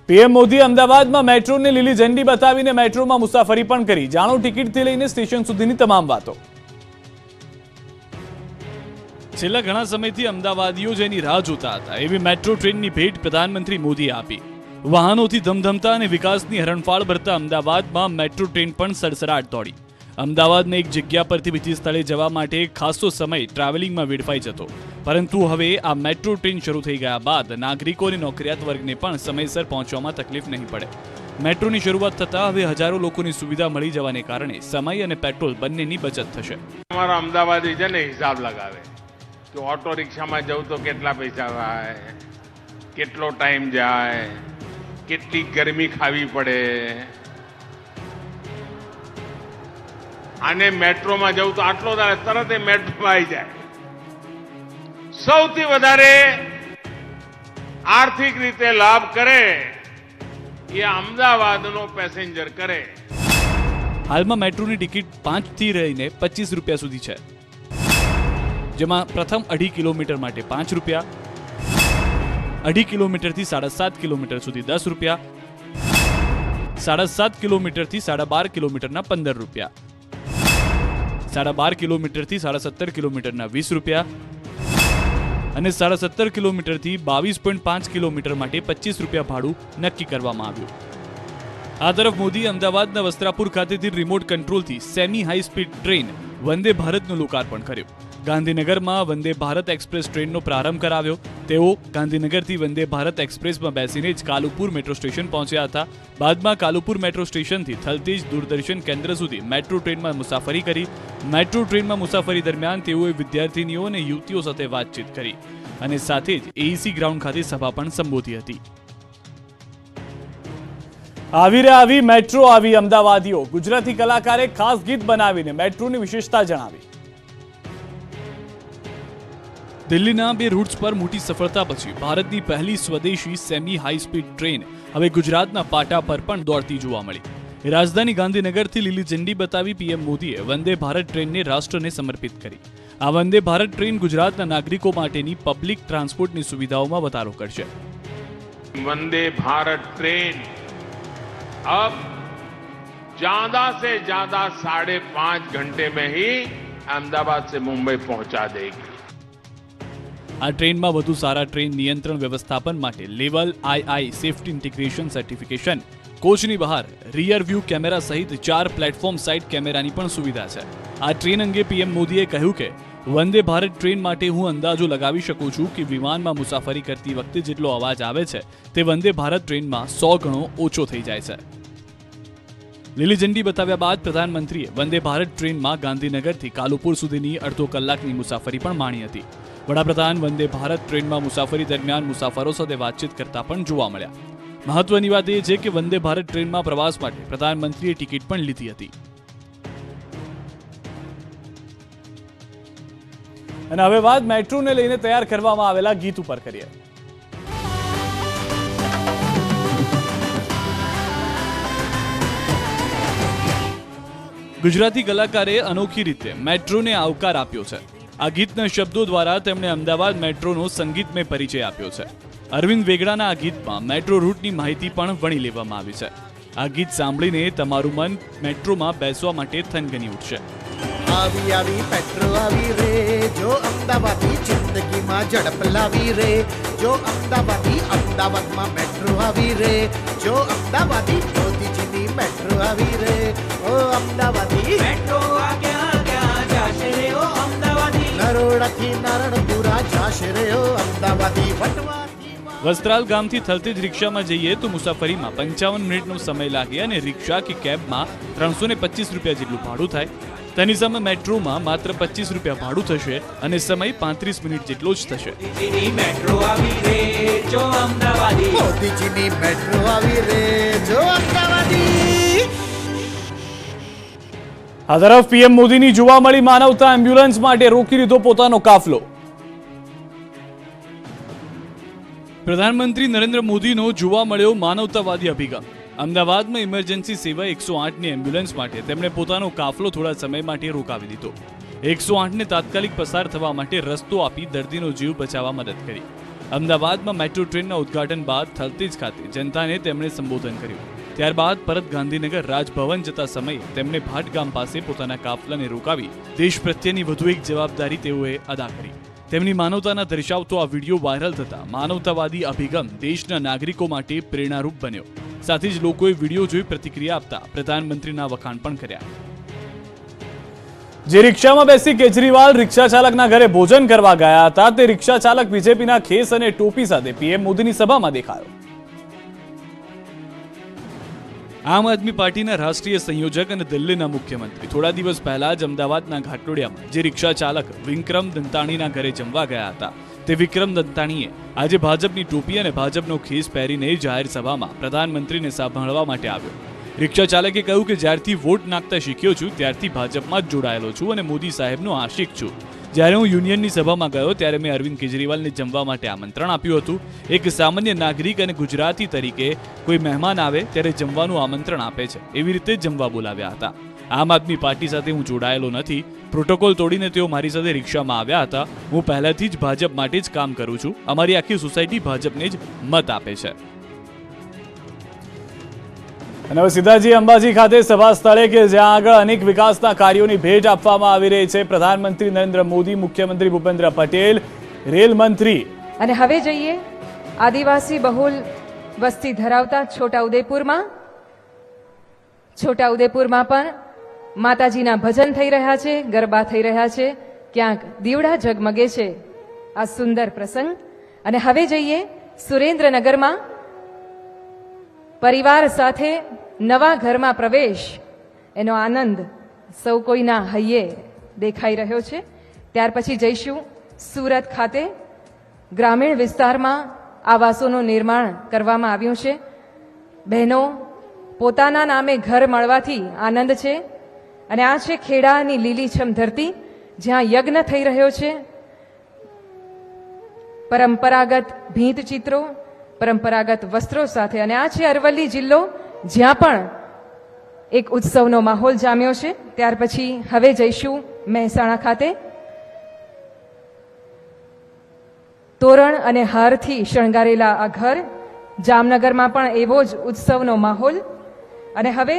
PM Modi અમદાવાદમાં મેટ્રોને લીલી ઝંડી બતાવીને મેટ્રોમાં મુસાફરી પણ કરી। જાણો ટિકિટથી લઈને સ્ટેશન સુધીની તમામ વાતો। છેલ્લા ઘણા સમયથી અમદાવાદીઓ જેની રાહ જોતા હતા એવી મેટ્રો ટ્રેનની ભેટ પ્રધાનમંત્રી મોદીએ આપી। વાહનોથી ધમધમતા અને વિકાસની હરણફાળ ભરતા અમદાવાદમાં મેટ્રો ટ્રેન પણ સડસડાટ દોડી। અમદાવાદને એક જગ્યા પરથી બીજી સ્થળે જવા માટે ખાસો સમય ટ્રાવેલિંગમાં વેડફાઈ જતો, પરંતુ હવે આ મેટ્રો ટ્રેન શરૂ થઈ ગયા બાદ નાગરિકો અને નોકરિયાત વર્ગને પણ સમયસર પહોંચવામાં તકલીફ નહીં પડે। મેટ્રોની શરૂઆત થતાં હવે હજારો લોકોની સુવિધા મળી જવાને કારણે સમય અને પેટ્રોલ બંનેની બચત થશે। અમારા અમદાવાદી છે ને હિસાબ લગાવે કે ઓટો રિક્ષામાં જવું તો કેટલા પૈસા થાય, કેટલો ટાઈમ જાય, કેટલી ગરમી ખાવી પડે, અને મેટ્રોમાં જવું તો આટલો તરત એ મેટ્રોમાં આવી જાય। સૌથી વધારે આર્થિક રીતે લાભ કરે એ અમદાવાદનો પેસેન્જર કરે। હાલમાં મેટ્રોની ટિકિટ 5 થી લઈને 25 રૂપિયા સુધી છે, જેમાં પ્રથમ 2.5 કિલોમીટર માટે 5 રૂપિયા, 2.5 કિલોમીટરથી 7.5 કિલોમીટર સુધી 10 રૂપિયા, 7.5 કિલોમીટરથી 12.5 કિલોમીટરના 15 રૂપિયા, 12.5 કિલોમીટરથી 17.5 કિલોમીટરના 20 રૂપિયા અને 17.5 કિલોમીટરથી 22.5 કિલોમીટર માટે 25 રૂપિયા ભાડું નક્કી કરવામાં આવ્યું। આ તરફ મોદી અમદાવાદના વસ્ત્રાપુર ખાતેથી રિમોટ કંટ્રોલથી semi high speed train Vande ભારતનું લોકાર્પણ કર્યું। ગાંધીનગરમાં વંદે ભારત એક્સપ્રેસ ટ્રેનનો પ્રારંભ કરાવ્યો। તેઓ ગાંધીનગરથી વંદે ભારત એક્સપ્રેસમાં બેસીને જ કાલુપુર મેટ્રો સ્ટેશન પહોંચ્યા હતા। બાદમાં કાલુપુર મેટ્રો સ્ટેશનથી થલતેજ દૂરદર્શન કેન્દ્ર સુધી મેટ્રો ટ્રેનમાં મુસાફરી કરી। મેટ્રો ટ્રેનમાં મુસાફરી દરમિયાન તેઓએ વિદ્યાર્થીનીઓ અને યુવતીઓ સાથે વાતચીત કરી અને સાથે જ એઈસી ગ્રાઉન્ડ ખાતે સભા પણ સંબોધી હતી। આવી મેટ્રો આવી અમદાવાદીઓ ગુજરાતી કલાકારે ખાસ ગીત બનાવીને મેટ્રોની વિશેષતા જણાવી। દિલ્હીના 2 રૂટ્સ પર મોટી સફળતા પછી ભારતની પહેલી સ્વદેશી સેમી હાઈ સ્પીડ ટ્રેન હવે ગુજરાતના પાટા પર પણ દોડતી જોવા મળી। રાજધાની ગાંધીનગરથી લીલી ઝંડી બતાવી પીએમ મોદીએ વંદે ભારત ટ્રેનને રાષ્ટ્રને સમર્પિત કરી। આ વંદે ભારત ટ્રેન ગુજરાતના નાગરિકો માટેની પબ્લિક ટ્રાન્સપોર્ટની સુવિધાઓમાં વધારો કરશે। वंदे भारत ट्रेन अब ज्यादा से ज्यादा 5.5 घंटे में ही अहमदाबाद से मुंबई पहुंचा देगी। આ ટ્રેનમાં વધુ સારા ટ્રેન નિયંત્રણ વ્યવસ્થાપન માટે level II safety integration certification, કોચની બહાર રિયર વ્યૂ કેમેરા સહિત 4 પ્લેટફોર્મ સાઇડ કેમેરાની પણ સુવિધા છે। આ ટ્રેન અંગે પીએમ મોદીએ કહ્યું કે વંદે ભારત ટ્રેન માટે હું અંદાજો લગાવી શકું છું કે વિમાનમાં મુસાફરી કરતી વખતે જેટલો અવાજ આવે છે તે વંદે ભારત ટ્રેનમાં 100 ગણો ઓછો થઈ જાય છે। લીલી ઝંડી બતાવ્યા બાદ પ્રધાનમંત્રીએ વંદે ભારત ટ્રેનમાં ગાંધીનગરથી કાલુપુર સુધીની અડધો કલાકની મુસાફરી પણ માણી હતી। વડાપ્રધાન વંદે ભારત ટ્રેનમાં મુસાફરી દરમિયાન મુસાફરો સાથે વાતચીત કરતા પણ જોવા મળ્યા। મહત્વની વાત એ છે કે વંદે ભારત ટ્રેનમાં પ્રવાસ માટે પ્રધાનમંત્રીએ ટિકિટ પણ લીધી હતી। અને હવે વાત મેટ્રોને લઈને તૈયાર કરવામાં આવેલા ગીત ઉપર કરીએ। ગુજરાતી કલાકારે અનોખી રીતે મેટ્રોને આવકાર આપ્યો છે। આ ગીતના શબ્દો દ્વારા તેમણે અમદાવાદ મેટ્રોનો સંગીતમય પરિચય આપ્યો છે। અરવિંદ વેગડાના આ ગીતમાં મેટ્રો રૂટની માહિતી પણ વણી લેવામાં આવી છે। આ ગીત સાંભળીને તમારું મન મેટ્રોમાં બેસવા માટે થનગની ઉઠશે। આવી આવી મેટ્રો આવી રે, જો અમદાવાદી જિંદગીમાં ઝડપ લાવી રે, જો અમદાવાદી અમદાવાદમાં મેટ્રો આવી રે, જો અમદાવાદી મોદીજીની મેટ્રો આવી રે, ઓ અમદાવાદી મેટ્રો ક્યાં ક્યાં જાશે રે ઓ અમદાવાદી, નરોડાથી નારણપુરા જાશે રે ઓ અમદાવાદી, વટવાથી વસ્ત્રાલ ગામથી થલતેજ રિક્ષામાં જઈએ તો મુસાફરીમાં 55 મિનિટનો સમય લાગે અને રિક્ષા કે કેબમાં 325 રૂપિયા જેટલું ભાડું થાય। તેની સામે મેટ્રોમાં માત્ર 25 રૂપિયા ભાડું થશે અને સમય 35 મિનિટ જેટલો જ થશે। મોદીજીની મેટ્રો આવી રે જો અમદાવાદી, મોદીજીની મેટ્રો આવી રે, જો અમદાવાદી। આ તરફ પીએમ મોદીની જોવા મળી માનવતા એમ્બ્યુલન્સ માટે રોકી લીધો પોતાનો કાફલો। પ્રધાનમંત્રી નરેન્દ્ર મોદીનો જોવા મળ્યો માનવતાવાદી અભિગમ। અમદાવાદમાં ઇમરજન્સી સેવા 108ની એમ્બ્યુલન્સ માટે તેમણે પોતાનો કાફલો થોડા સમય માટે રોકાવી દીધો। 108ને તાત્કાલિક પસાર થવા માટે રસ્તો આપી દર્દીનો જીવ બચાવવા મદદ કરી। અમદાવાદમાં મેટ્રો ટ્રેનના ઉદ્ઘાટન બાદ થલતેજ ખાતે જનતાને તેમણે સંબોધન કર્યું. ત્યારબાદ પરત ગાંધીનગર રાજભવન જતા સમયે તેમણે ભાટ ગામ પાસે પોતાના કાફલાને રોકાવી દેશ પ્રત્યેની વધુ એક જવાબદારી તેઓએ અદા કરી. તેમની માનવતાના દર્શાવતો આ વિડીયો વાયરલ થતા માનવતાવાદી અભિગમ દેશના નાગરિકો માટે પ્રેરણારૂપ બન્યો. સાથે જ લોકોએ વિડીયો જોઈ પ્રતિક્રિયા આપતા પ્રધાનમંત્રીના વખાણ પણ કર્યા. જે રિક્ષામાં બેસી કેજરીવાલ રિક્ષા ચાલકના ઘરે ભોજન કરવા ગયા હતા તે રિક્ષા ચાલક બીજેપીના ખેસ અને ટોપી સાથે પીએમ મોદીની સભામાં દેખાયો. આમ આદમી પાર્ટીના રાષ્ટ્રીય સંયોજક અને દિલ્હીના મુખ્યમંત્રી થોડા દિવસ પહેલા જ અમદાવાદના ઘાટલોડિયામાં જે રિક્ષા ચાલક વિક્રમ દંતાણીના ઘરે જમવા ગયા હતા તે વિક્રમ દંતાણીએ આજે ભાજપની ટોપી અને ભાજપનો ખેસ પહેરીને જાહેર સભામાં પ્રધાનમંત્રીને સાંભળવા માટે આવ્યો. રિક્ષા ચાલકે કહ્યું કે જ્યારથી વોટ નાખતા શીખ્યો છું ત્યારથી ભાજપમાં જ જોડાયેલો છું અને મોદી સાહેબનો આશિક છું. જ્યારે હું યુનિયનની સભામાં ગયો ત્યારે મેં અરવિંદ કેજરીવાલને જમવા માટે આમંત્રણ આપ્યું હતું. એક સામાન્ય નાગરિક અને ગુજરાતી તરીકે કોઈ મહેમાન આવે ત્યારે જમવાનું આમંત્રણ આપે છે, એવી રીતે જમવા બોલાવ્યા હતા. આમ આદમી પાર્ટી સાથે હું જોડાયેલો નથી. પ્રોટોકોલ તોડીને તેઓ મારી સાથે રિક્ષામાં આવ્યા હતા. હું પહેલાથી જ ભાજપ માટે જ કામ કરું છું. અમારી આખી સોસાયટી ભાજપને જ મત આપે છે. અને હવે સીધાજી અંબાજી ખાતે સભા સ્થળે કે જ્યાં આગળ અનેક વિકાસના કાર્યોની ભેટ આપવામાં આવી રહી છે. પ્રધાનમંત્રી નરેન્દ્ર મોદી, મુખ્યમંત્રી ભૂપેન્દ્ર પટેલ, રેલ મંત્રી. અને હવે જઈએ આદિવાસી બહુલ વસ્તી ધરાવતા છોટાઉદેપુરમાં. છોટાઉદેપુરમાં પણ માતાજીના ભજન થઈ રહ્યા છે, ગરબા થઈ રહ્યા છે, ક્યાંક દીવડા ઝગમગે છે. આ સુંદર પ્રસંગ. અને હવે જઈએ સુરેન્દ્રનગરમાં. પરિવાર સાથે નવા ઘરમાં પ્રવેશ, એનો આનંદ સૌ કોઈના હૈયે દેખાઈ રહ્યો છે. ત્યાર પછી જઈશું સુરત ખાતે. ગ્રામીણ વિસ્તારમાં આવાસોનું નિર્માણ કરવામાં આવ્યું છે. બહેનો પોતાના નામે ઘર મળવાથી આનંદ છે. અને આ છે ખેડાની લીલીછમ ધરતી જ્યાં યજ્ઞ થઈ રહ્યો છે. પરંપરાગત ભીંત ચિત્રો, પરંપરાગત વસ્ત્રો સાથે. અને આ છે અરવલ્લી જિલ્લો જ્યાં પણ એક ઉત્સવનો માહોલ જામ્યો છે. ત્યાર પછી હવે જઈશું મહેસાણા ખાતે. તોરણ અને હારથી શણગારેલા આ ઘર. જામનગરમાં પણ એવો જ ઉત્સવનો માહોલ. અને હવે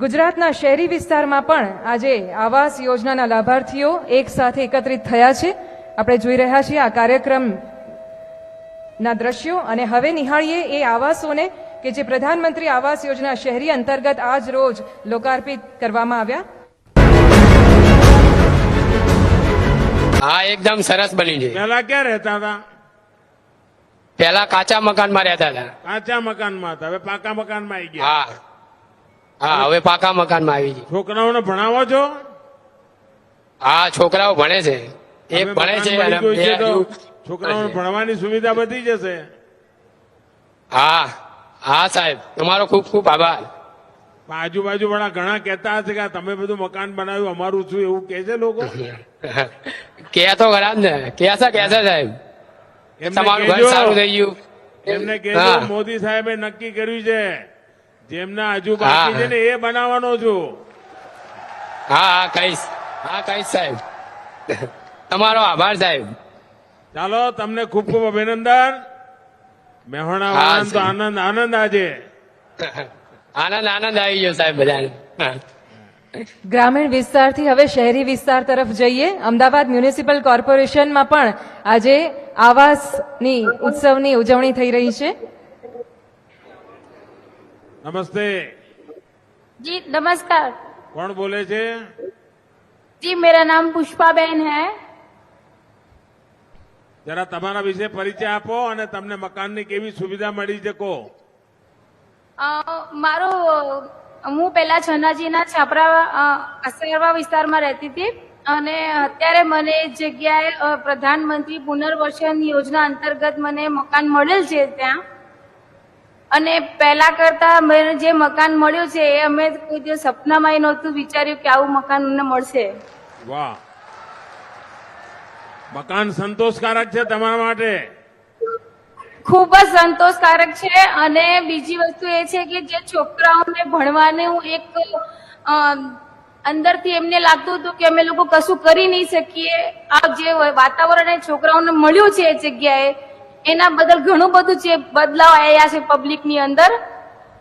ગુજરાતના શહેરી વિસ્તારમાં પણ આજે આવાસ યોજનાના લાભાર્થીઓ એક સાથે એકત્રિત થયા છે. આપણે જોઈ રહ્યા છીએ આ કાર્યક્રમ ના દ્રશ્યો. અને હવે નિહાળીએ એ આવાસોને કે જે પ્રધાનમંત્રી આવાસ યોજના શહેરી અંતર્ગત આજ રોજ લોકાર્પિત કરવામાં આવ્યા. હા, એકદમ સરસ બની છે. પહેલા ક્યાં રહેતા હતા? પેલા કાચા મકાનમાં રહેતા હતા. કાચા મકાનમાં હતા, હવે પાકા મકાનમાં આવી ગયા. હા હા, હવે પાકા મકાનમાં આવી છે. છોકરાઓને ભણાવો છો? હા, છોકરાઓ ભણે છે. એક હવે ભણે મકાન છે મળી અને ગયું બે છે તો હજુ. છોકરાઓને ભણવાની સુવિધા વધી જશે. હા હા સાહેબ, તમારો ખૂબ ખૂબ આભાર. પણ આજુબાજુ વાળા ઘણા કહેતા હશે કે આ તમે બધું મકાન બનાવ્યું અમારું શું, એવું કહે છે લોકો. કે તો ખરા જ ને, કેસા સાહેબ, એમને તમારું ઘર કહેજો, સારું થઈ ગયું. એમને કહેજો હા. મોદી સાહેબે નક્કી કર્યું છે જેમના હજુ બાકી છે ને એ બનાવવાનો છું. હા હા કહીશ. હા કહીશ સાહેબ. તમારો આભાર સાહેબ. ચાલો, તમને ખૂબ ખૂબ અભિનંદન. મહેણા હા, વાળાને તો સાહેબ. આનંદ આજે. આનંદ આવી ગયો સાહેબ બધાને. હા. ગ્રામીણ વિસ્તારથી હવે શહેરી વિસ્તાર તરફ જઈએ. અમદાવાદ મ્યુનિસિપલ કોર્પોરેશનમાં પણ આજે આવાસની ઉત્સવની ઉજવણી થઈ રહી છે. નમસ્તે, जी नमस्कार કોણ બોલે છે? जी मेरा नाम पुष्पा बहन है। જરા તમારા વિશે પરિચય આપો અને તમને મકાનની કેવી સુવિધા મળી છે કહો. મારો હું પહેલા છનાજીના છાપરા અસરવા વિસ્તારમાં રહેતી હતી અને અત્યારે મને એ જગ્યાએ પ્રધાનમંત્રી પુનર્વસન યોજના અંતર્ગત મને મકાન મળેલ છે ત્યાં. અને પહેલા કરતા મને જે મકાન મળ્યું છે એ અમે કોઈ દિવસ સપનામાં નહોતું વિચાર્યું કે આવું મકાન અમને મળશે. વાહ, મકાન સંતોષકારક છે તમારા માટે? ખૂબ જ સંતોષકારક છે. અને બીજી વસ્તુ એ છે કે જે છોકરાઓને ભણવાનું એક અંદરથી એમને લાગતું હતું કે અમે લોકો કશું કરી નહીં શકીએ, આ જે વાતાવરણ એ છોકરાઓને મળ્યું છે એ જગ્યાએ એના બદલ ઘણું બધું છે બદલાવ આવ્યા છે પબ્લિકની અંદર.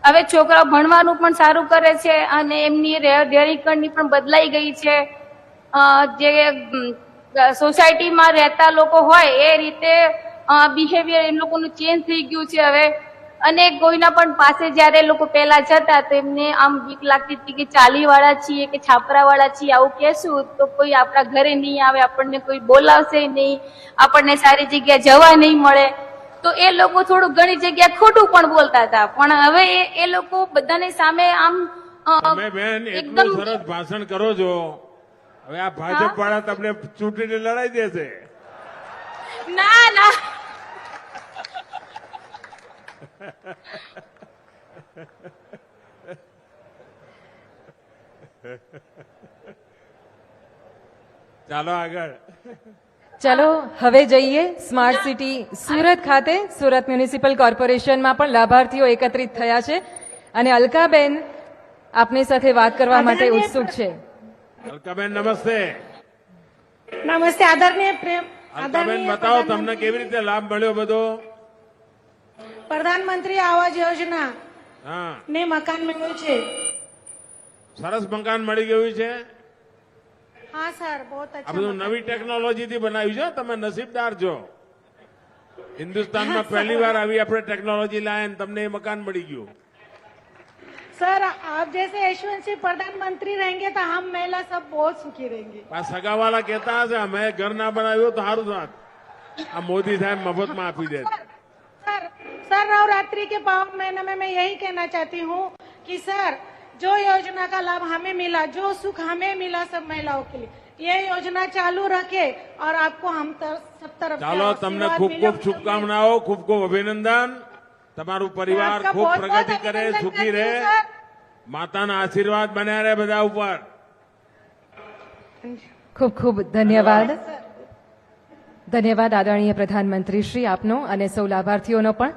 હવે છોકરાઓ ભણવાનું પણ સારું કરે છે અને એમની રહેણીકરણી પણ બદલાઈ ગઈ છે. જે સોસાયટીમાં રહેતા લોકો હોય એ રીતે બિહેવિયર એમ લોકોનું ચેન્જ થઈ ગયું છે હવે. અને કોઈના પણ પાસે જયારે એ લોકો પહેલા જતા તો એમને આમ બીક લાગતી હતી કે ચાલીવાળા છીએ કે છાપરાવાળા છીએ આવું કહેશું તો કોઈ આપણા ઘરે નહીં આવે, આપણને કોઈ બોલાવશે નહીં, આપણને સારી જગ્યાએ જવા નહીં મળે. તો એ લોકો થોડું ઘણી જગ્યાએ ખોટું પણ બોલતા હતા. પણ હવે એ લોકો બધાની સામે આમ તમે બેન એટલું સરસ ભાષણ કરો છો, હવે આ ભાજપ વાળા તમને ચૂંટણી લડાઈ દેશે. ના ના ચાલો આગળ. ચલો હવે જઈએ સ્માર્ટ સિટી સુરત ખાતે. સુરત મ્યુનિસિપલ કોર્પોરેશનમાં પણ લાભાર્થીઓ એકત્રિત થયા છે અને અલકાબેન આપની સાથે વાત કરવા માટે ઉત્સુક છે. અલકાબેન નમસ્તે. નમસ્તે આદરણીય પ્રેમ અલકાબેન બતાવો તમને કેવી રીતે લાભ મળ્યો બધો. પ્રધાનમંત્રી આવાસ યોજના હા, ને મકાન મળ્યું છે. સરસ મકાન મળી ગયું છે. હા સર, બહુ આ અચ્છા. બધું નવી ટેકનોલોજી થી બનાવ્યું છે. તમે નસીબદાર છો. હિન્દુસ્તાનમાં પહેલી વાર આવી આપણે ટેકનોલોજી લાયા ને તમને એ મકાન મળી ગયું. सर आप जैसे यशवंत सिंह प्रधानमंत्री रहेंगे तो हम महिला सब बहुत सुखी रहेंगे. આ સગાવાલા કહેતા હશે અમે ઘર ના બનાવ્યું તો સારું થાત, આ મોદી સાહેબ મફતમાં આપી દે. सर सर नवरात्रि के पावन महीने में मैं यही कहना चाहती हूँ कि सर जो योजना का लाभ हमें मिला, जो सुख हमें मिला सब महिलाओं के लिए, ये योजना चालू रखे और आपको हम सब तरफ से ચાલો તમને आशीर्वाद ખૂબ मिले. ખૂબ શુભકામનાઓ, ખૂબ ખૂબ અભિનંદન. તમારું પરિવાર आपका ખૂબ बहुत-बहुत પ્રગતિ કરે, अभिनंदन સુખી करती રહે, हूँ, सर. માતાના આશીર્વાદ બન્યા રહે બધા ઉપર. ખૂબ ખૂબ ધન્યવાદ. ધન્યવાદ આદરણીય પ્રધાનમંત્રી શ્રી આપનો અને સૌ લાભાર્થીઓનો પણ.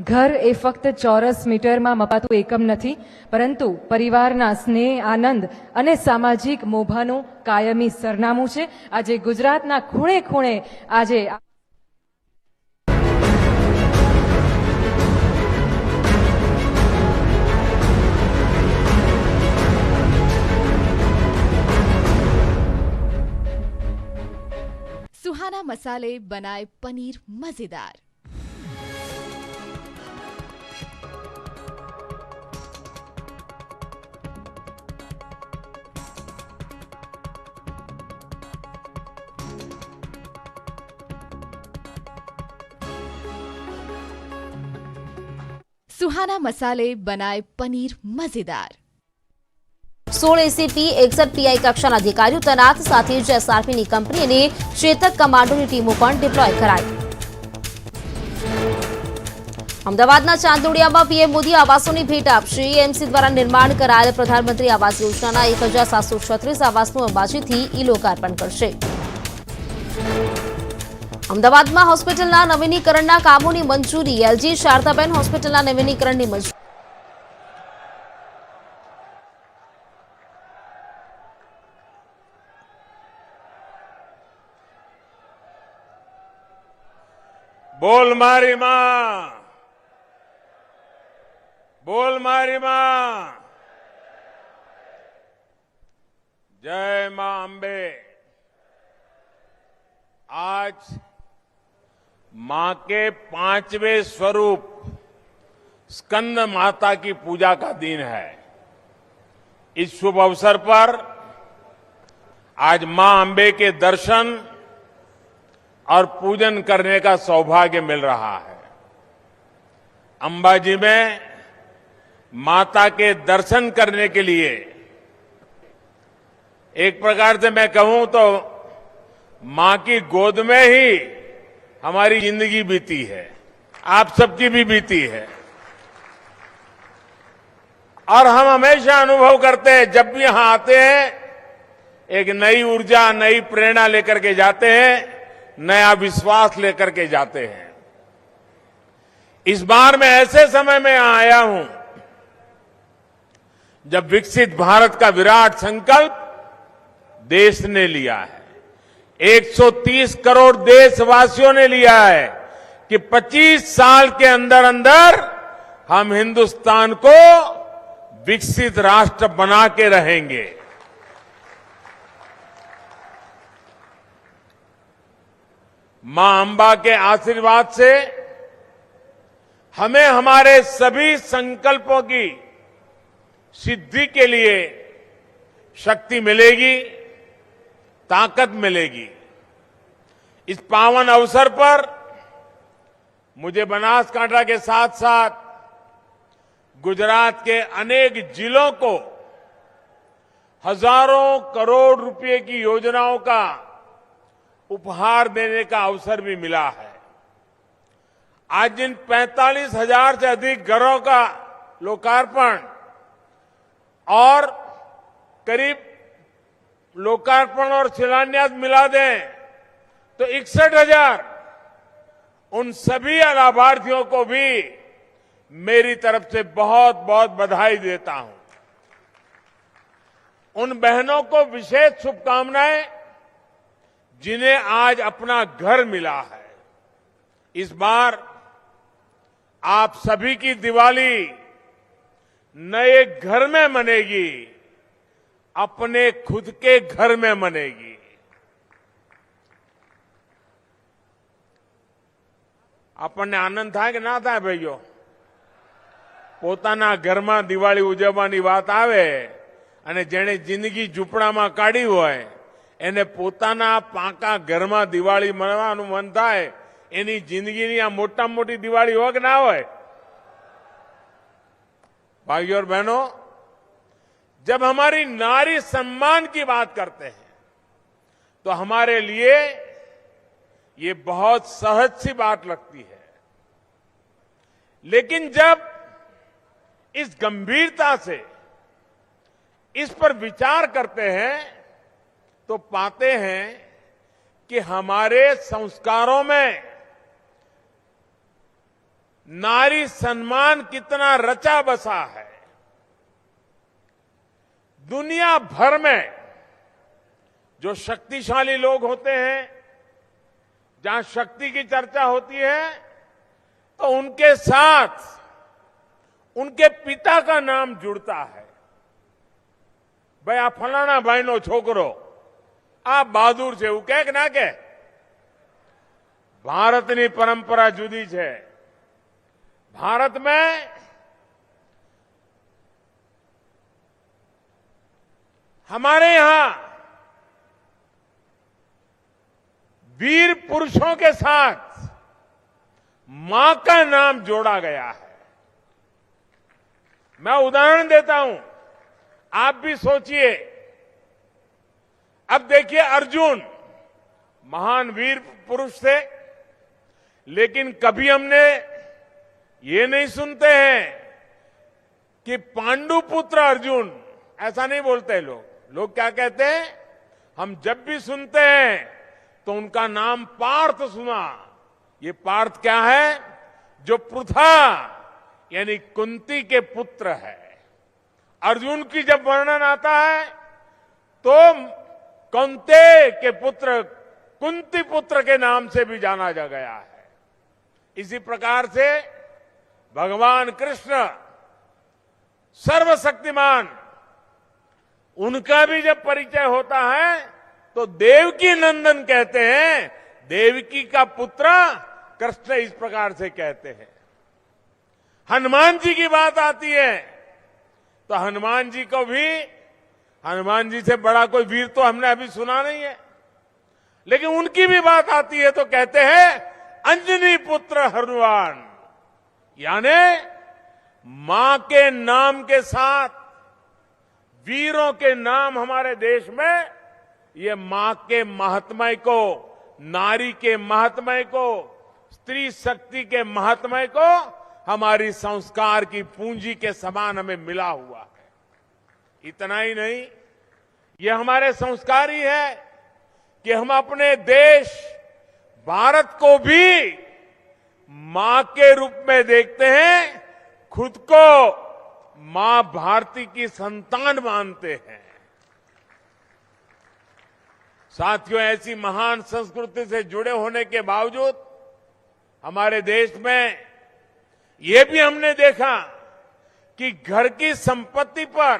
ઘર એ ફક્ત ચોરસ મીટરમાં મપાતું એકમ નથી, પરંતુ પરિવારના સ્નેહ, આનંદ અને સામાજિક મોભાનું કાયમી સરનામું છે. આજે ગુજરાતના ખૂણે ખૂણે આજે सुहाना मसाले बनाए पनीर मजेदार। सुहाना मसाले बनाए पनीर मजेदार। 16 एसीपी 61 પીઆઈ કક્ષાના અધિકારીઓ તૈનાત, સાથે જ એસઆરપીની કંપની અને ચેતક કમાન્ડોની ટીમો પણ ડિપ્લોય કરાઈ. અમદાવાદના ચાંદોડિયામાં પીએમ મોદી આવાસોની ભેટ આપશે. એમસી દ્વારા નિર્માણ કરાયેલ પ્રધાનમંત્રી આવાસ યોજનાના 1736 આવાસનું અંબાજીથી ઈ લોકાર્પણ કરશે. અમદાવાદમાં હોસ્પિટલના નવીનીકરણના કામોની મંજૂરી. એલજી શારદાબેન હોસ્પિટલના નવીનીકરણની મંજૂરી. બોલ મારી માં, બોલ મારી માં. जय मां अंबे. आज मां के 5वें स्वरूप स्कंद माता की पूजा का दिन है. इस शुभ अवसर पर आज मां अंबे के दर्शन और पूजन करने का सौभाग्य मिल रहा है. अंबाजी में माता के दर्शन करने के लिए एक प्रकार से मैं कहूं तो मां की गोद में ही हमारी जिंदगी बीती है, आप सबकी भी बीती है. और हम हमेशा अनुभव करते हैं जब भी यहां आते हैं, एक नई ऊर्जा, नई प्रेरणा लेकर के जाते हैं, नया विश्वास लेकर के जाते हैं. इस बार मैं ऐसे समय में यहां आया हूं जब विकसित भारत का विराट संकल्प देश ने लिया है. 130 करोड़ देशवासियों ने लिया है कि 25 साल के अंदर अंदर हम हिंदुस्तान को विकसित राष्ट्र बना के रहेंगे। मां अंबा के आशीर्वाद से हमें हमारे सभी संकल्पों की सिद्धि के लिए शक्ति मिलेगी, ताकत मिलेगी। इस पावन अवसर पर मुझे बनासकांठा के साथ साथ गुजरात के अनेक जिलों को हजारों करोड़ रुपए की योजनाओं का उपहार देने का अवसर भी मिला है। आज जिन 45,000 से अधिक घरों का लोकार्पण और करीब लोकार्पण और शिलान्यास मिला दें तो 61,000 उन सभी लाभार्थियों को भी मेरी तरफ से बहुत बहुत बधाई देता हूं। उन बहनों को विशेष शुभकामनाएं जिन्हें आज अपना घर मिला है। इस बार आप सभी की दिवाली नए घर में मनेगी, अपने खुद के घर में मनेगी। આપણને આનંદ થાય કે ના થાય ભાઈઓ? પોતાના ઘરમાં દિવાળી ઉજવવાની વાત આવે અને જેણે જિંદગી ઝૂંપડામાં કાઢી હોય એને પોતાના પાકા ઘરમાં દિવાળી મનાવવાનું મન થાય, એની જિંદગીની આ મોટામાં મોટી દિવાળી હોય કે ના હોય? भाइयों और बहनों, जब हमारी नारी सम्मान की बात करते हैं तो हमारे लिए ये बहुत सहज सी बात लगती है, लेकिन जब इस गंभीरता से इस पर विचार करते हैं तो पाते हैं कि हमारे संस्कारों में नारी सम्मान कितना रचा बसा है। दुनिया भर में जो शक्तिशाली लोग होते हैं, जहां शक्ति की चर्चा होती है तो उनके साथ उनके पिता का नाम जुड़ता है। भाई आ फलाना भाई नो छोकरो आ बहादुर છે એવું કહે કે ના કહે? ભારતની પરંપરા જુદી છે। भारत में हमारे यहां वीर पुरुषों के साथ मां का नाम जोड़ा गया है। मैं उदाहरण देता हूं, आप भी सोचिए। अब देखिए, अर्जुन महान वीर पुरुष थे, लेकिन कभी हमने ये नहीं सुनते हैं कि पांडु पुत्र अर्जुन, ऐसा नहीं बोलते लोग। लोग क्या कहते हैं? हम जब भी सुनते हैं तो उनका नाम पार्थ सुना। ये पार्थ क्या है? जो पृथा यानी कुंती के पुत्र है। अर्जुन की जब वर्णन आता है तो कौंते के पुत्र कुंती पुत्र के नाम से भी जाना जा गया है। इसी प्रकार से भगवान कृष्ण सर्वशक्तिमान, उनका भी जब परिचय होता है तो देवकी नंदन कहते हैं। देवकी का पुत्र कृष्ण इस प्रकार से कहते हैं। हनुमान जी की बात आती है तो हनुमान जी को भी, हनुमान जी से बड़ा कोई वीर तो हमने अभी सुना नहीं है, लेकिन उनकी भी बात आती है तो कहते हैं अंजनी पुत्र हनुमान। यानी मां के नाम के साथ वीरों के नाम हमारे देश में, ये मां के महात्म्य को, नारी के महात्म्य को, स्त्री शक्ति के महात्म्य को हमारी संस्कार की पूंजी के समान हमें मिला हुआ है। इतना ही नहीं, ये हमारे संस्कार ही है कि हम अपने देश भारत को भी मां के रूप में देखते हैं, खुद को मां भारती की संतान मानते हैं। साथियों, ऐसी महान संस्कृति से जुड़े होने के बावजूद हमारे देश में ये भी हमने देखा कि घर की संपत्ति पर,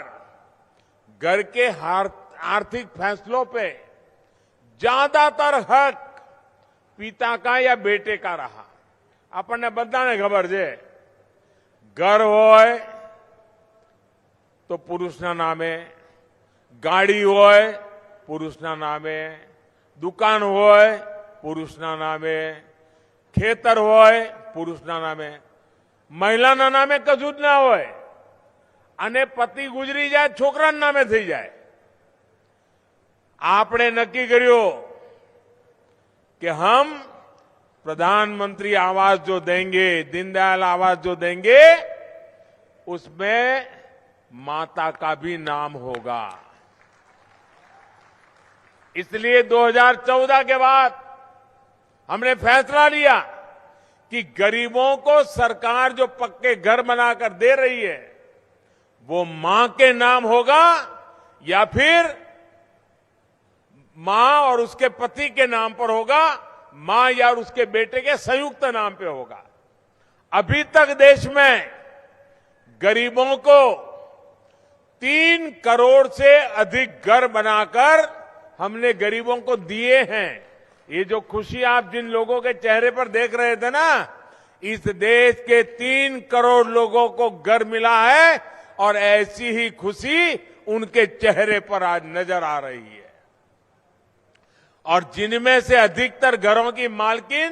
घर के आर्थिक फैसलों पे ज्यादातर हक पिता का या बेटे का रहा। આપણને બધાને ખબર છે, ઘર હોય તો પુરુષના નામે, ગાડી હોય પુરુષના નામે, દુકાન હોય પુરુષના નામે, ખેતર હોય પુરુષના નામે, મહિલાના નામે કશું જ ના હોય અને પતિ ગુજરી જાય છોકરાના નામે થઈ જાય। આપણે નક્કી કર્યું कि हम प्रधानमंत्री आवास जो देंगे, दीनदयाल आवास जो देंगे, उसमें माता का भी नाम होगा। इसलिए 2014 के बाद हमने फैसला लिया कि गरीबों को सरकार जो पक्के घर बनाकर दे रही है वो मां के नाम होगा या फिर मां और उसके पति के नाम पर होगा, मां या उसके बेटे के संयुक्त नाम पे होगा। अभी तक देश में गरीबों को 3 करोड़ से अधिक घर बनाकर हमने गरीबों को दिए हैं। ये जो खुशी आप जिन लोगों के चेहरे पर देख रहे थे ना, इस देश के 3 करोड़ लोगों को घर मिला है और ऐसी ही खुशी उनके चेहरे पर आज नजर आ रही है। और जिनमें से अधिकतर घरों की मालकिन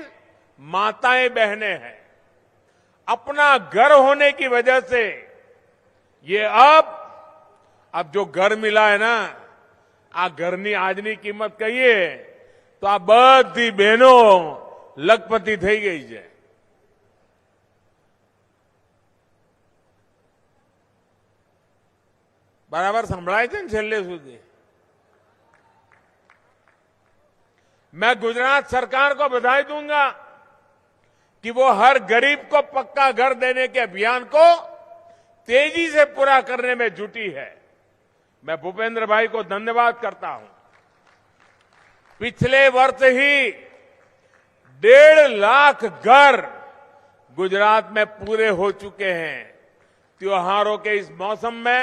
माताएं बहनें हैं। अपना घर होने की वजह से ये अब जो घर मिला है ना, आ घरनी आजनी कीमत कहिए तो आ बधी बहनों लखपति થઈ ગઈ છે। બરાબર સંભળાય છે ને છેલ્લે સુધી? मैं गुजरात सरकार को बधाई दूंगा कि वो हर गरीब को पक्का घर देने के अभियान को तेजी से पूरा करने में जुटी है। मैं भूपेंद्र भाई को धन्यवाद करता हूं। पिछले वर्ष ही 1.5 लाख घर गुजरात में पूरे हो चुके हैं। त्योहारों के इस मौसम में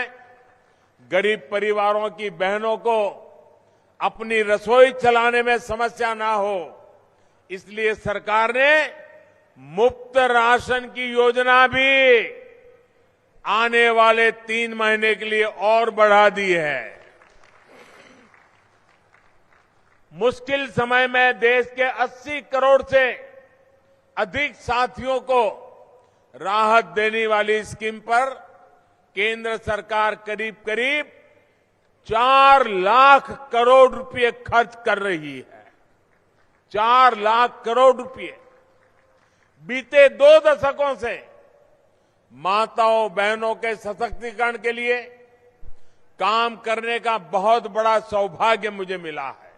गरीब परिवारों की बहनों को अपनी रसोई चलाने में समस्या ना हो, इसलिए सरकार ने मुफ्त राशन की योजना भी आने वाले 3 महीने के लिए और बढ़ा दी है। मुश्किल समय में देश के 80 करोड़ से अधिक साथियों को राहत देने वाली स्कीम पर केंद्र सरकार करीब करीब 4 लाख करोड़ रुपए खर्च कर रही है। 4 लाख करोड़ रुपए बीते 2 दशकों से माताओं बहनों के सशक्तिकरण के लिए काम करने का बहुत बड़ा सौभाग्य मुझे मिला है।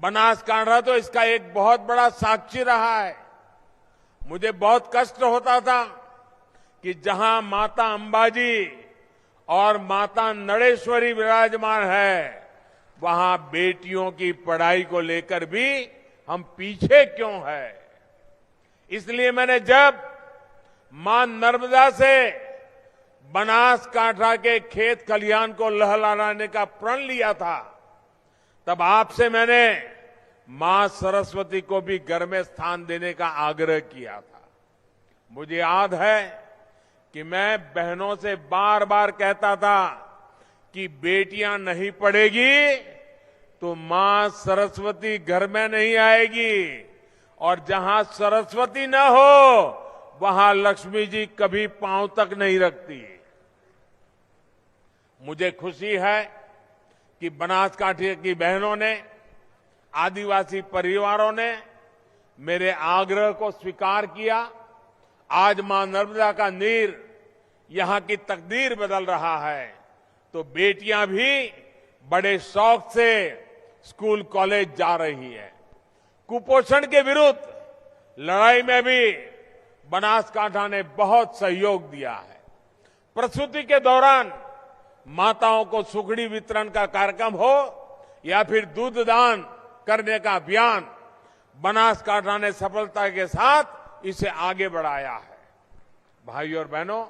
बनासकांठा तो इसका एक बहुत बड़ा साक्षी रहा है। मुझे बहुत कष्ट होता था कि जहां माता अंबाजी और माता नड़ेश्वरी विराजमान है, वहां बेटियों की पढ़ाई को लेकर भी हम पीछे क्यों है। इसलिए मैंने जब मां नर्मदा से बनासकांठा के खेत खलिहान को लहलहाने का प्रण लिया था, तब आपसे मैंने मां सरस्वती को भी घर में स्थान देने का आग्रह किया था। मुझे याद है कि मैं बहनों से बार बार कहता था कि बेटियां नहीं पढ़ेगी तो मां सरस्वती घर में नहीं आएगी, और जहां सरस्वती न हो वहां लक्ष्मी जी कभी पांव तक नहीं रखती। मुझे खुशी है कि बनासकांठा की बहनों ने, आदिवासी परिवारों ने मेरे आग्रह को स्वीकार किया। आज मां नर्मदा का नीर यहां की तकदीर बदल रहा है, तो बेटियां भी बड़े शौक से स्कूल कॉलेज जा रही है। कुपोषण के विरुद्ध लड़ाई में भी बनासकांठा ने बहुत सहयोग दिया है। प्रसूति के दौरान माताओं को सुखड़ी वितरण का कार्यक्रम हो या फिर दूध दान करने का अभियान, बनासकांठा ने सफलता के साथ इसे आगे बढ़ाया है। भाइयों और बहनों,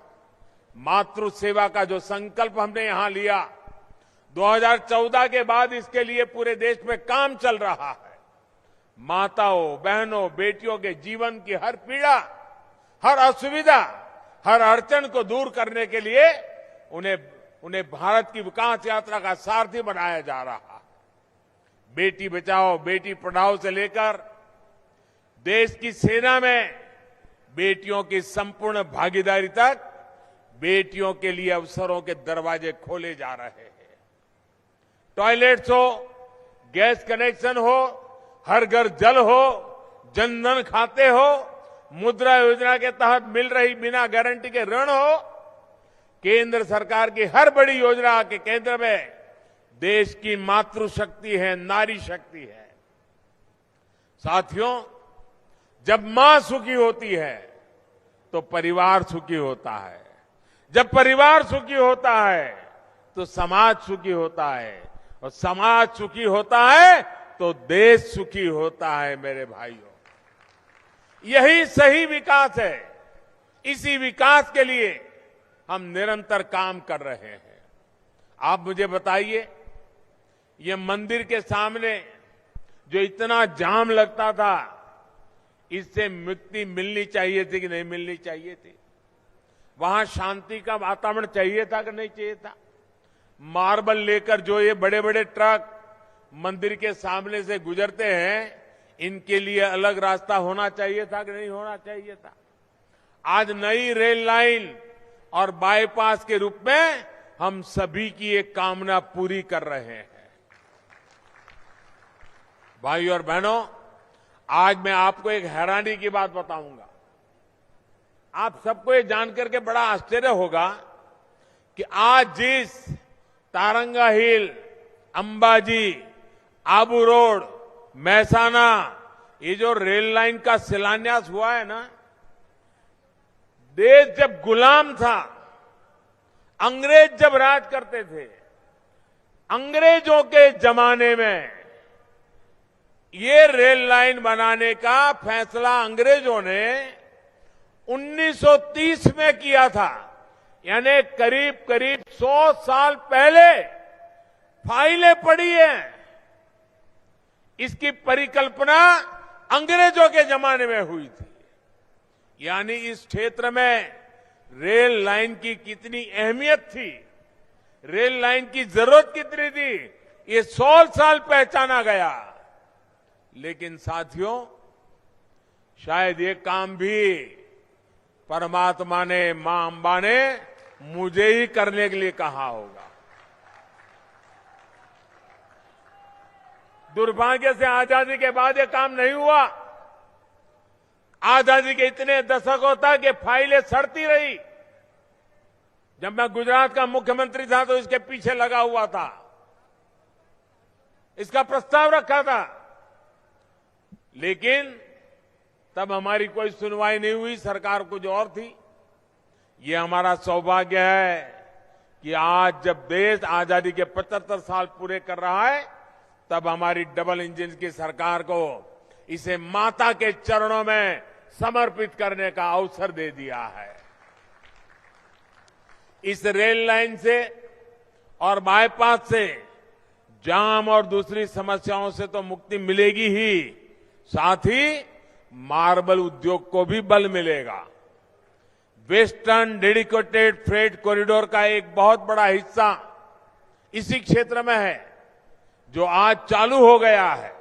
मातृ सेवा का जो संकल्प हमने यहां लिया, 2014 के बाद इसके लिए पूरे देश में काम चल रहा है। माताओं, बहनों, बेटियों के जीवन की हर पीड़ा, हर असुविधा, हर अड़चन को दूर करने के लिए उन्हें भारत की विकास यात्रा का सारथी बनाया जा रहा है। बेटी बचाओ, बेटी पढ़ाओ से लेकर देश की सेना में बेटियों की संपूर्ण भागीदारी तक बेटियों के लिए अवसरों के दरवाजे खोले जा रहे हैं। टॉयलेट्स हो, गैस कनेक्शन हो, हर घर जल हो, जन धन खाते हो, मुद्रा योजना के तहत मिल रही बिना गारंटी के ऋण हो, केंद्र सरकार की हर बड़ी योजना के केंद्र में देश की मातृशक्ति है, नारी शक्ति है। साथियों, जब मां सुखी होती है तो परिवार सुखी होता है, जब परिवार सुखी होता है तो समाज सुखी होता है, और समाज सुखी होता है तो देश सुखी होता है। मेरे भाइयों, यही सही विकास है। इसी विकास के लिए हम निरंतर काम कर रहे हैं। आप मुझे बताइए, ये मंदिर के सामने जो इतना जाम लगता था, इससे मुक्ति मिलनी चाहिए थी कि नहीं मिलनी चाहिए थी? वहां शांति का वातावरण चाहिए था कि नहीं चाहिए था? मार्बल लेकर जो ये बड़े बड़े ट्रक मंदिर के सामने से गुजरते हैं, इनके लिए अलग रास्ता होना चाहिए था कि नहीं होना चाहिए था? आज नई रेल लाइन और बाईपास के रूप में हम सभी की एक कामना पूरी कर रहे हैं। भाइयों और बहनों, आज मैं आपको एक हैरानी की बात बताऊंगा। आप सबको ये जानकर के बड़ा आश्चर्य होगा कि आज जिस तारंगा हिल, अंबाजी, आबू रोड, महसाना, ये जो रेल लाइन का शिलान्यास हुआ है ना, देश जब गुलाम था, अंग्रेज जब राज करते थे, अंग्रेजों के जमाने में ये रेल लाइन बनाने का फैसला अंग्रेजों ने 1930 में किया था। यानी करीब करीब 100 साल पहले फाइलें पड़ी हैं। इसकी परिकल्पना अंग्रेजों के जमाने में हुई थी। यानी इस क्षेत्र में रेल लाइन की कितनी अहमियत थी, रेल लाइन की जरूरत कितनी थी, ये 100 साल पहचाना गया। लेकिन साथियों, शायद ये काम भी परमात्मा ने, मां अंबा ने मुझे ही करने के लिए कहा होगा। दुर्भाग्य से आजादी के बाद ये काम नहीं हुआ। आजादी के इतने दशकों तक ये फाइलें सड़ती रही। जब मैं गुजरात का मुख्यमंत्री था तो इसके पीछे लगा हुआ था, इसका प्रस्ताव रखा था, लेकिन तब हमारी कोई सुनवाई नहीं हुई, सरकार कुछ और थी। ये हमारा सौभाग्य है कि आज जब देश आजादी के 75 साल पूरे कर रहा है, तब हमारी डबल इंजन की सरकार को इसे माता के चरणों में समर्पित करने का अवसर दे दिया है। इस रेल लाइन से और बाईपास से जाम और दूसरी समस्याओं से तो मुक्ति मिलेगी ही, साथ ही मार्बल उद्योग को भी बल मिलेगा। वेस्टर्न डेडिकेटेड फ्रेट कॉरिडोर का एक बहुत बड़ा हिस्सा इसी क्षेत्र में है, जो आज चालू हो गया है।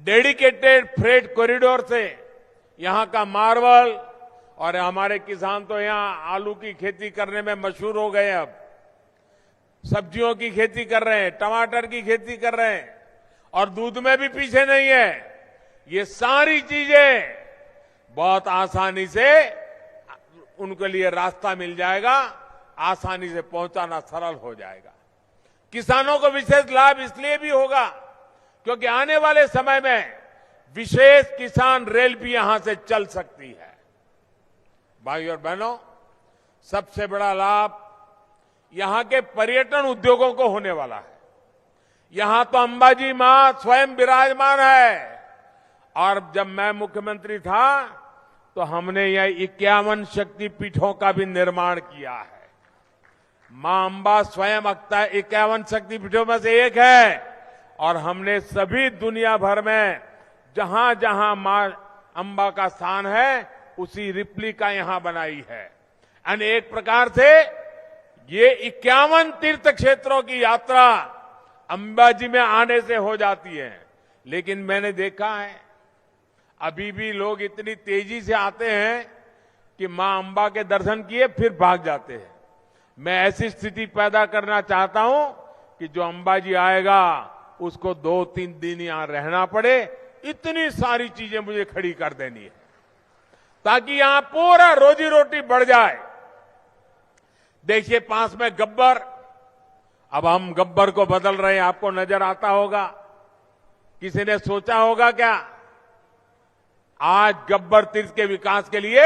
डेडिकेटेड फ्रेट कॉरिडोर से यहां का मार्बल, और हमारे किसान तो यहां आलू की खेती करने में मशहूर हो गए, अब सब्जियों की खेती कर रहे हैं, टमाटर की खेती कर रहे हैं, और दूध में भी पीछे नहीं है। ये सारी चीजें बहुत आसानी से उनके लिए रास्ता मिल जाएगा, आसानी से पहुंचाना सरल हो जाएगा। किसानों को विशेष लाभ इसलिए भी होगा क्योंकि आने वाले समय में विशेष किसान रेल भी यहां से चल सकती है। भाइयों और बहनों, सबसे बड़ा लाभ यहां के पर्यटन उद्योगों को होने वाला है। यहां तो अंबाजी मां स्वयं विराजमान है, और जब मैं मुख्यमंत्री था तो हमने यह 51 शक्तिपीठों का भी निर्माण किया है। मां अंबा स्वयं 51 शक्तिपीठों में से एक है और हमने सभी दुनिया भर में जहां जहां मां अंबा का स्थान है उसी रिप्लिका यहां बनाई है। यानी एक प्रकार से ये 51 तीर्थ क्षेत्रों की यात्रा अंबाजी में आने से हो जाती है। लेकिन मैंने देखा है अभी भी लोग इतनी तेजी से आते हैं कि मां अंबा के दर्शन किए फिर भाग जाते हैं। मैं ऐसी स्थिति पैदा करना चाहता हूं कि जो अंबाजी आएगा उसको 2-3 दिन यहां रहना पड़े, इतनी सारी चीजें मुझे खड़ी कर देनी है ताकि यहां पूरा रोजी रोटी बढ़ जाए। देखिए पास में गब्बर, अब हम गब्बर को बदल रहे हैं, आपको नजर आता होगा। किसी ने सोचा होगा क्या? आज गब्बर तीर्थ के विकास के लिए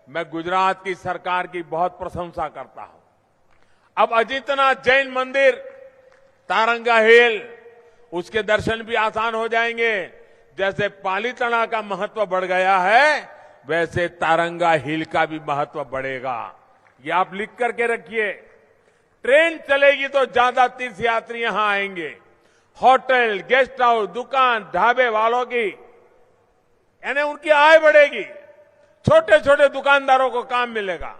मैं गुजरात की सरकार की बहुत प्रशंसा करता हूं। अब अजितनाथ जैन मंदिर, तारंगा हिल, उसके दर्शन भी आसान हो जाएंगे। जैसे पालीताना का महत्व बढ़ गया है वैसे तारंगा हिल का भी महत्व बढ़ेगा। ये आप लिख करके रखिए। ट्रेन चलेगी तो ज्यादा तीर्थ यात्री यहां आएंगे। होटल, गेस्ट हाउस, दुकान, ढाबे वालों की यानी उनकी आय बढ़ेगी। छोटे छोटे दुकानदारों को काम मिलेगा।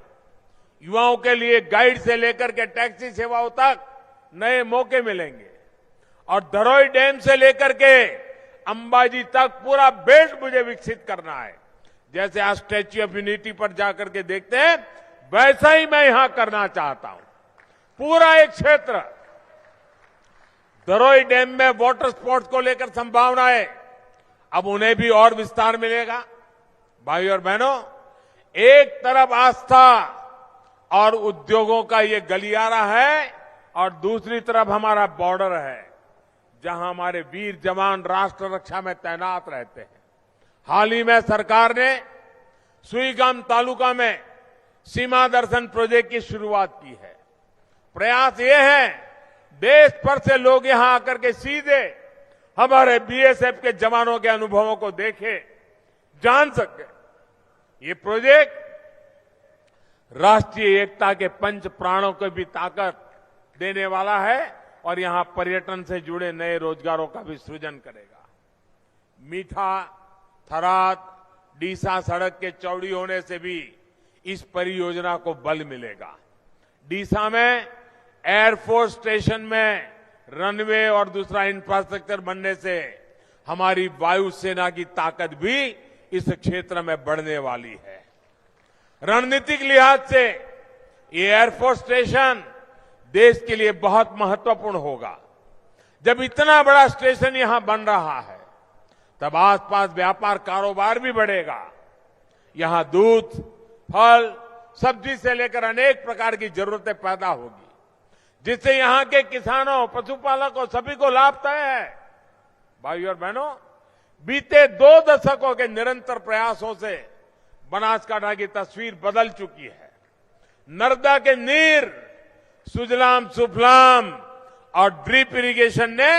युवाओं के लिए गाइड से लेकर के टैक्सी सेवाओं तक नए मौके मिलेंगे। और धरोई डैम से लेकर के अंबाजी तक पूरा बेल्ट मुझे विकसित करना है। जैसे आज स्टैच्यू ऑफ यूनिटी पर जाकर के देखते हैं वैसा ही मैं यहां करना चाहता हूं। पूरा एक क्षेत्र धरोई डैम में वाटर स्पोर्ट्स को लेकर संभावना है, अब उन्हें भी और विस्तार मिलेगा। भाई और बहनों, एक तरफ आस्था और उद्योगों का ये गलियारा है और दूसरी तरफ हमारा बॉर्डर है जहां हमारे वीर जवान राष्ट्र रक्षा में तैनात रहते हैं। हाल ही में सरकार ने सुईगाम तालुका में सीमा दर्शन प्रोजेक्ट की शुरुआत की है। प्रयास ये है देश भर से लोग यहां आकर के सीधे हमारे बीएसएफ के जवानों के अनुभवों को देखें, जान सके। ये प्रोजेक्ट राष्ट्रीय एकता के पंच प्राणों को भी ताकत देने वाला है और यहां पर्यटन से जुड़े नए रोजगारों का भी सृजन करेगा। मीठा, थराद, डीसा सड़क के चौड़ी होने से भी इस परियोजना को बल मिलेगा। डीसा में एयरफोर्स स्टेशन में रनवे और दूसरा इंफ्रास्ट्रक्चर बनने से हमारी वायुसेना की ताकत भी इस क्षेत्र में बढ़ने वाली है। रणनीतिक लिहाज से ये एयरफोर्स स्टेशन देश के लिए बहुत महत्वपूर्ण होगा। जब इतना बड़ा स्टेशन यहां बन रहा है तब आसपास व्यापार कारोबार भी बढ़ेगा। यहां दूध, फल, सब्जी से लेकर अनेक प्रकार की जरूरतें पैदा होगी जिससे यहां के किसानों, पशुपालकों सभी को लाभ तय है। भाई और बहनों, बीते 2 दशकों के निरंतर प्रयासों से बनासकांठा की तस्वीर बदल चुकी है। नर्मदा के नीर, सुजलाम सुफलाम और ड्रिप इरिगेशन ने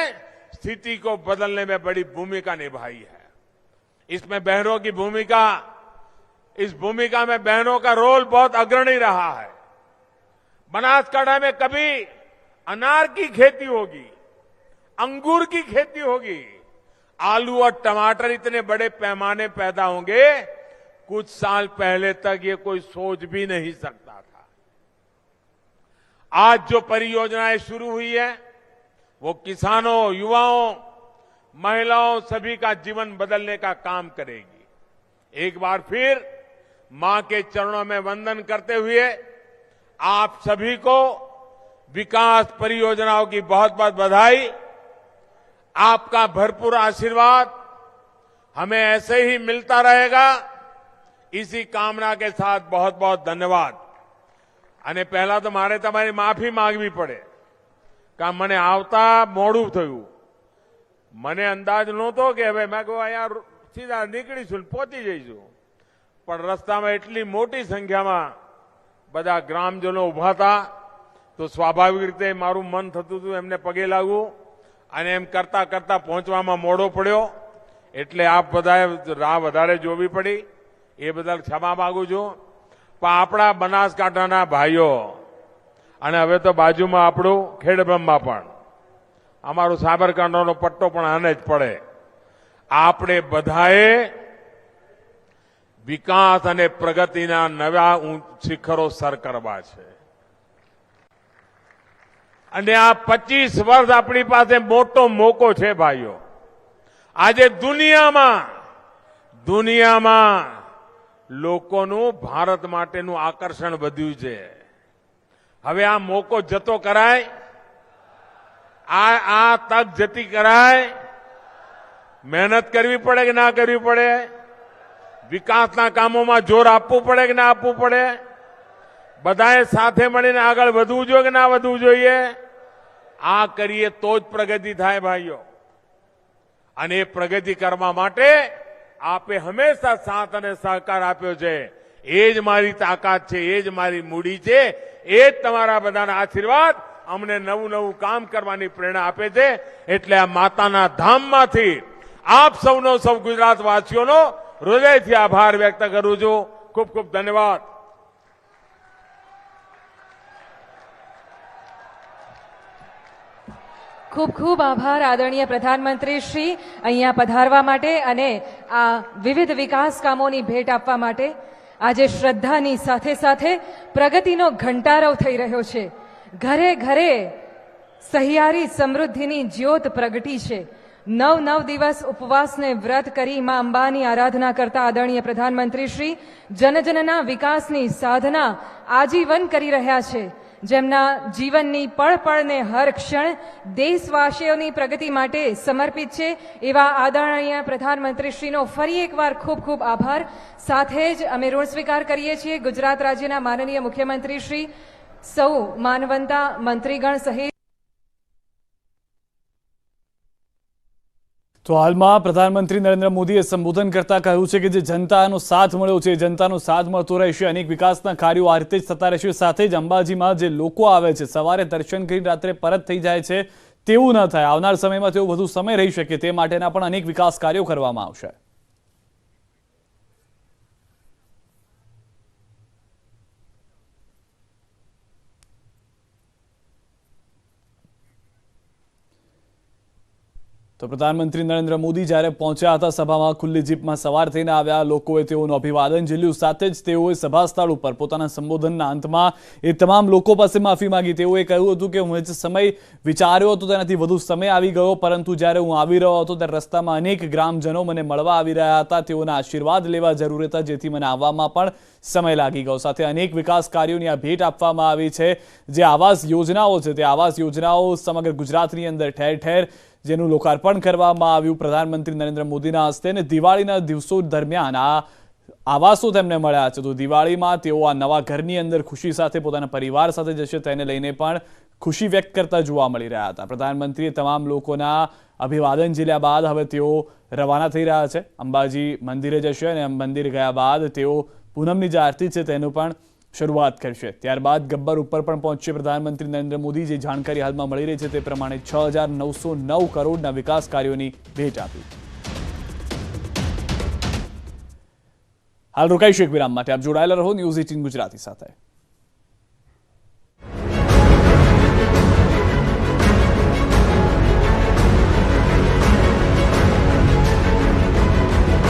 स्थिति को बदलने में बड़ी भूमिका निभाई है। इसमें बहनों की भूमिका, इस भूमिका में बहनों का रोल बहुत अग्रणी रहा है। बनासकांठा में कभी अनार की खेती होगी, अंगूर की खेती होगी, आलू और टमाटर इतने बड़े पैमाने पैदा होंगे, कुछ साल पहले तक ये कोई सोच भी नहीं सकता था। आज जो परियोजनाएं शुरू हुई है वो किसानों, युवाओं, महिलाओं सभी का जीवन बदलने का काम करेगी। एक बार फिर मां के चरणों में वंदन करते हुए आप सभी को विकास परियोजनाओं की बहुत बहुत बधाई। आपका भरपूर आशीर्वाद हमें ऐसे ही मिलता रहेगा, इसी कामना के साथ बहुत बहुत धन्यवाद। અને પહેલા તો મારે તમારી માફી માંગવી પડે કે મને આવતા મોડું થયું, મને અંદાજ નહોતો કે હવે મેં કહું અહીંયા સીધા નીકળીશું પહોંચી જઈશું, પણ રસ્તામાં એટલી મોટી સંખ્યામાં બધા ગ્રામજનો ઉભા હતા તો સ્વાભાવિક રીતે મારું મન થતું હતું એમને પગે લાગવું અને એમ કરતા કરતા પહોંચવામાં મોડો પડ્યો એટલે આપ બધાએ રાહ વધારે જોવી પડી। એ બદલ ક્ષમા માંગુ છું. પણ આપણા બનાસકાંઠાના ભાઈઓ અને હવે તો બાજુમાં આપણું ખેડબ્રહ્મા પણ, અમારું સાબરકાંઠાનો પટ્ટો પણ આને જ પડે. આપણે બધાએ વિકાસ અને પ્રગતિના નવા શિખરો સર કરવા છે. અને આ 25 વર્ષ આપણી પાસે મોટો મોકો છે ભાઈઓ. આજે દુનિયામાં લોકોનું ભારત માટેનું આકર્ષણ વધ્યું છે. હવે આ મોકો જતો કરાય, આ તક જતી કરાય. મહેનત કરવી પડે કે ના કરવી પડે? વિકાસના કામોમાં જોર આપવું પડે કે ના આપવું પડે? બધાએ સાથે મળીને આગળ વધવું જોઈએ કે ના વધવું જોઈએ? આ કરીએ તો જ પ્રગતિ થાય ભાઈઓ. અને એ પ્રગતિ કરવા માટે આપે હંમેશા સાથ અને સહકાર આપ્યો છે. એ જ મારી તાકાત છે, એ જ મારી મૂડી છે, એ જ તમારા બધાના આશીર્વાદ અમને નવું નવું કામ કરવાની પ્રેરણા આપે છે. એટલે આ માતાના ધામમાંથી આપ સૌનો, સૌ ગુજરાતવાસીઓનો હૃદયથી આભાર વ્યક્ત કરું છું. ખૂબ ખૂબ ધન્યવાદ. ખૂબ ખૂબ આભાર આદરણીય પ્રધાનમંત્રી શ્રી અહીંયા પધારવા માટે અને આ વિવિધ વિકાસ કામોની ભેટ આપવા માટે. આજે શ્રદ્ધાની સાથે સાથે પ્રગતિનો ઘંટારવ થઈ રહ્યો છે. ઘરે ઘરે સહિયારી સમૃદ્ધિની જ્યોત પ્રગટી છે. 9 દિવસ ઉપવાસને વ્રત કરી માં અંબાની આરાધના કરતા આદરણીય પ્રધાનમંત્રી શ્રી જનજનના વિકાસની સાધના આજીવન કરી રહ્યા છે. જેમના જીવનની પળ પળને હર ક્ષણ દેશવાસીઓની પ્રગતિ માટે સમર્પિત છે. એવા આદરણીય પ્રધાનમંત્રીશ્રીનો ફરી એકવાર ખૂબ ખૂબ આભાર. સાથે જ અમે ઋણ સ્વીકાર કરીએ છીએ ગુજરાત રાજ્યના માનનીય મુખ્યમંત્રી શ્રી, સૌ માનવંતા મંત્રીગણ સહિત. તો હાલમાં પ્રધાનમંત્રી નરેન્દ્ર મોદીએ સંબોધન કરતા કહ્યું છે કે જે જનતાનો સાથ મળ્યો છે, જનતાનો સાથ મળતો રહેશે. અનેક વિકાસના કાર્યો આ રીતે જ થતા રહેશે. સાથે જ અંબાજીમાં જે લોકો આવે છે, સવારે દર્શન કરી રાત્રે પરત થઈ જાય છે, તેવું ન થાય. આવનાર સમયમાં તેઓ વધુ સમય રહી શકે તે માટેના પણ અનેક વિકાસ કાર્યો કરવામાં આવશે. તો પ્રધાનમંત્રી નરેન્દ્ર મોદી જ્યારે પહોંચ્યા હતા સભામાં, ખુલ્લી જીપમાં સવાર થઈને આવ્યા. લોકોએ તેઓનું અભિવાદન ઝીલ્યું. સાથે જ તેઓએ સભા સ્થળ ઉપર પોતાના સંબોધનના અંતમાં એ તમામ લોકો પાસે માફી માંગી. તેઓએ કહ્યું હતું કે હું જે સમય વિચાર્યો હતો તેનાથી વધુ સમય આવી ગયો, પરંતુ જ્યારે હું આવી રહ્યો હતો ત્યારે રસ્તામાં અનેક ગ્રામજનો મને મળવા આવી રહ્યા હતા. તેઓના આશીર્વાદ લેવા જરૂરી હતા, જેથી મને આવવામાં પણ સમય લાગી ગયો. સાથે અનેક વિકાસ કાર્યોની આ ભેટ આપવામાં આવી છે. જે આવાસ યોજનાઓ છે, તે આવાસ યોજનાઓ સમગ્ર ગુજરાતની અંદર ઠેર ઠેર જેનું લોકાર્પણ કરવામાં આવ્યું પ્રધાનમંત્રી નરેન્દ્ર મોદીના હસ્તે. અને દિવાળીના દિવસો દરમિયાન આ આવાસો તેમને મળ્યા છે. તો દિવાળીમાં તેઓ આ નવા ઘરની અંદર ખુશી સાથે પોતાના પરિવાર સાથે જશે, તેને લઈને પણ ખુશી વ્યક્ત કરતા જોવા મળી રહ્યા હતા. પ્રધાનમંત્રીએ તમામ લોકોના અભિવાદન ઝીલ્યા બાદ હવે તેઓ રવાના થઈ રહ્યા છે. અંબાજી મંદિરે જશે અને મંદિર ગયા બાદ તેઓ પૂનમની જે આરતી છે તેનું પણ શરૂઆત કરશે. ત્યારબાદ ગબ્બર ઉપર પણ પહોંચશે પ્રધાનમંત્રી નરેન્દ્ર મોદી. જે જાણકારી હાલમાં મળી રહી છે તે પ્રમાણે 6,909 કરોડના વિકાસ કાર્યોની ભેટ આપી. હાલ રોકાઈશું એક વિરામ માટે. આપ જોડાયેલા રહો ન્યૂઝ 18 ગુજરાતી સાથે.